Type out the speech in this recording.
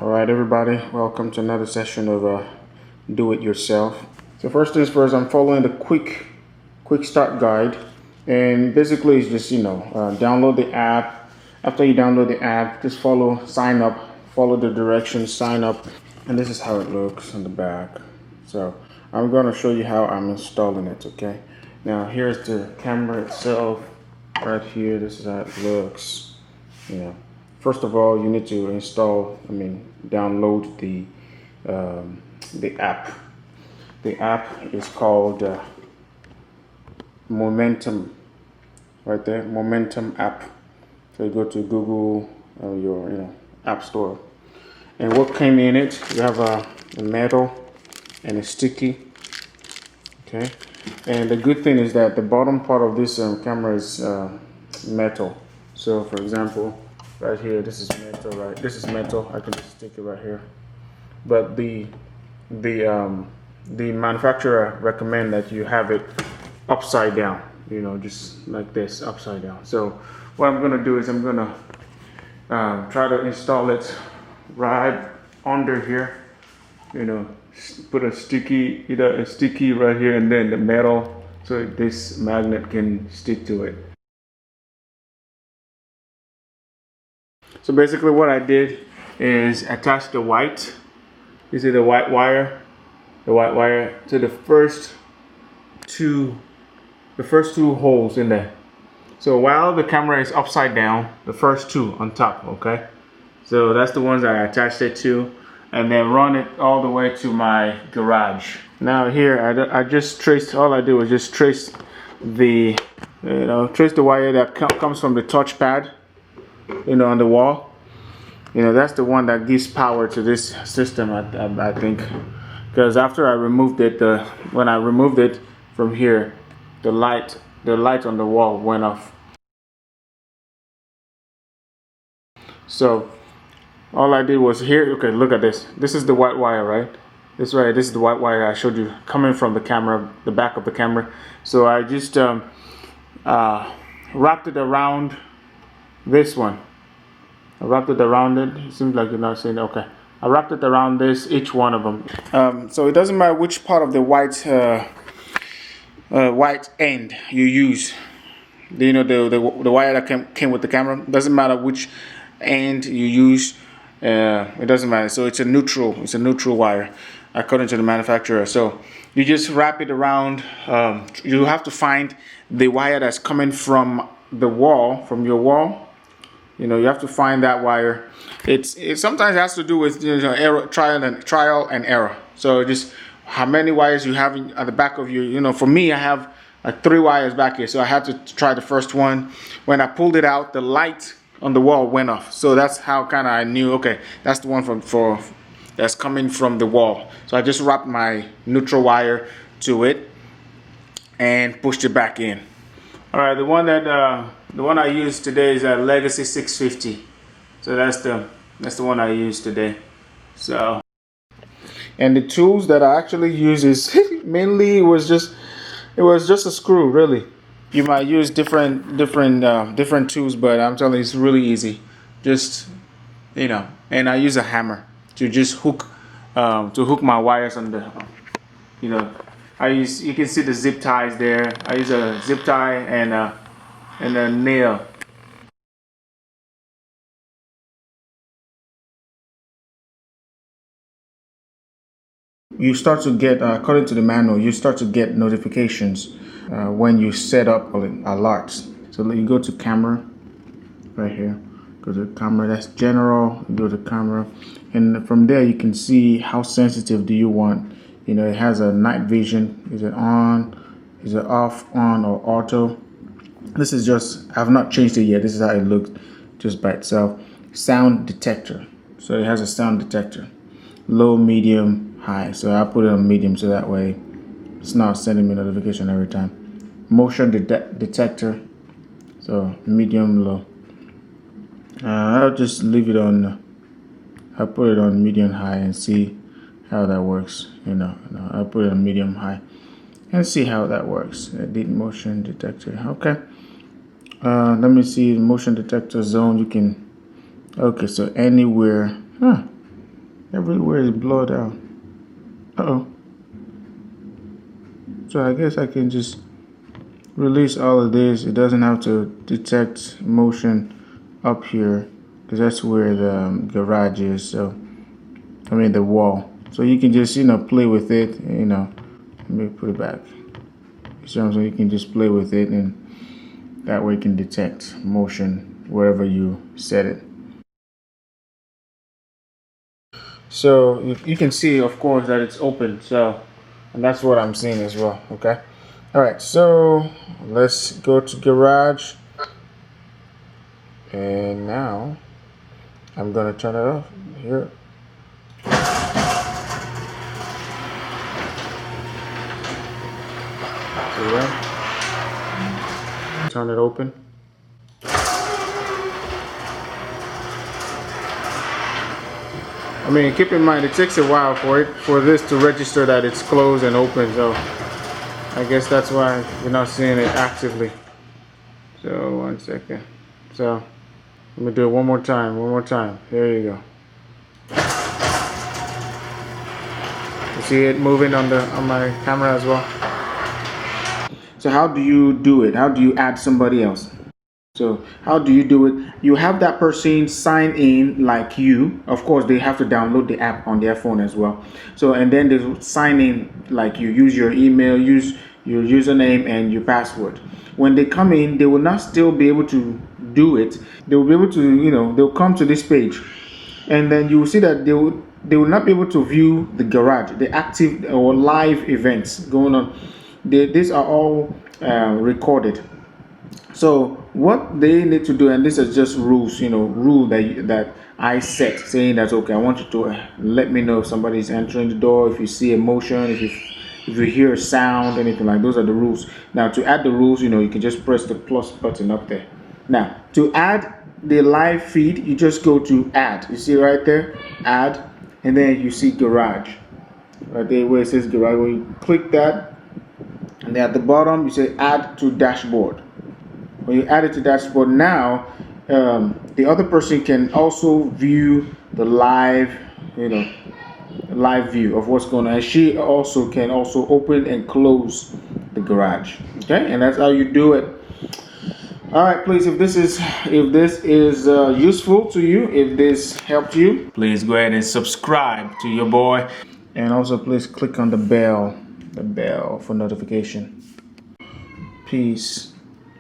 All right, everybody, welcome to another session of Do It Yourself. So first things first, I'm following the quick start guide, and basically it's just download the app. After you download the app, just sign up, follow the directions, sign up, and this is how it looks on the back. So I'm going to show you how I'm installing it. Okay, now here's the camera itself right here. This is how it looks. First of all, you need to download the app. The app is called Momentum, right there, Momentum app. So you go to Google, your app store, and what came in it, you have a metal and a sticky. Okay, and the good thing is that the bottom part of this camera is metal. So for example, right here, this is metal, right? This is metal. I can just stick it right here. But the manufacturer recommend that you have it upside down, just like this, upside down. So what I'm gonna do is I'm gonna try to install it right under here. Put a sticky, either a sticky right here, and then the metal, so this magnet can stick to it. So basically what I did is attach the white, you see the white wire to the first two holes in there. So while the camera is upside down, the first two on top, okay? So that's the ones I attached it to, and then run it all the way to my garage. Now here, I just traced, all I did was just trace the wire that comes from the touchpad, on the wall. That's the one that gives power to this system, I think. Because after I removed it, when I removed it from here, the light on the wall went off. So all I did was here, okay, look at this. This is the white wire, right? This is the white wire I showed you coming from the camera, the back of the camera. So I just wrapped it around this one. I wrapped it around it. It seems like you're not seeing it. Okay. I wrapped it around each one of them. So it doesn't matter which part of the white end you use. The wire that came with the camera. Doesn't matter which end you use. It doesn't matter. So it's a neutral. It's a neutral wire, according to the manufacturer. So you just wrap it around. You have to find the wire that's coming from the wall, from your wall. You have to find that wire. It sometimes has to do with trial and error. So just how many wires you have at the back of your. For me, I have 3 wires back here, so I had to try the first one. When I pulled it out, the light on the wall went off. So that's how kind of I knew. Okay, that's the one that's coming from the wall. So I just wrapped my neutral wire to it and pushed it back in. All right, the one I used today is a Legacy 650. So that's the one I used today. So, and the tools that I actually use is mainly it was just a screw, really. You might use different tools, but I'm telling you, it's really easy. Just and I use a hammer to just hook my wires on the you can see the zip ties there. I use a zip tie and a nail. You start to get, according to the manual, you start to get notifications when you set up alerts. So you go to camera, right here. Go to camera. That's general. You go to camera, and from there you can see how sensitive do you want. It has a night vision. Is it on? Is it off, on, or auto? This is just, I've not changed it yet. This is how it looks just by itself. Sound detector. So it has a sound detector. Low, medium, high. So I put it on medium so that way it's not sending me notification every time. Motion detector. So medium, low. I'll just leave it on, I'll put it on medium, high and see how that works. I'll put it on medium, high and see how that works. Edit motion detector. Okay. Let me see motion detector zone. You can. Okay, so anywhere. Everywhere is blurred out. Uh-oh. So I guess I can just release all of this. It doesn't have to detect motion up here because that's where the garage is. So I mean the wall. So you can just play with it. Let me put it back. So you can just play with it, and that way it can detect motion wherever you set it. So you can see, of course, that it's open. So, and that's what I'm seeing as well. Okay. All right. So let's go to garage, and now I'm gonna turn it off here. See that? Turn it open. I mean, keep in mind it takes a while for this to register that it's closed and open. So I guess that's why you're not seeing it actively. So 1 second. So let me do it one more time. One more time. There you go. You see it moving on my camera as well. So how do you do it? How do you add somebody else? So how do you do it? You have that person sign in like you. Of course, they have to download the app on their phone as well. So and then they sign in like you. Use your email, use your username and your password. When they come in, they will not still be able to do it. They will be able to, they'll come to this page, and then you will see that they will not be able to view the garage, the active or live events going on. These are all recorded. So what they need to do, and this is just rules, rule that I set, saying that okay, I want you to let me know if somebody's entering the door, if you see a motion, if you hear a sound, anything like those are the rules. Now to add the rules, you can just press the plus button up there. Now to add the live feed, you just go to add. You see right there, add, and then you see garage. Right there where it says garage, when you click that, and then at the bottom you say add to dashboard. When you add it to dashboard, now the other person can also view the live view of what's going on, and she also can open and close the garage. Okay, and that's how you do it. All right, please, if this is useful to you, if this helped you, please go ahead and subscribe to your boy, and also please click on the bell for notification. Peace.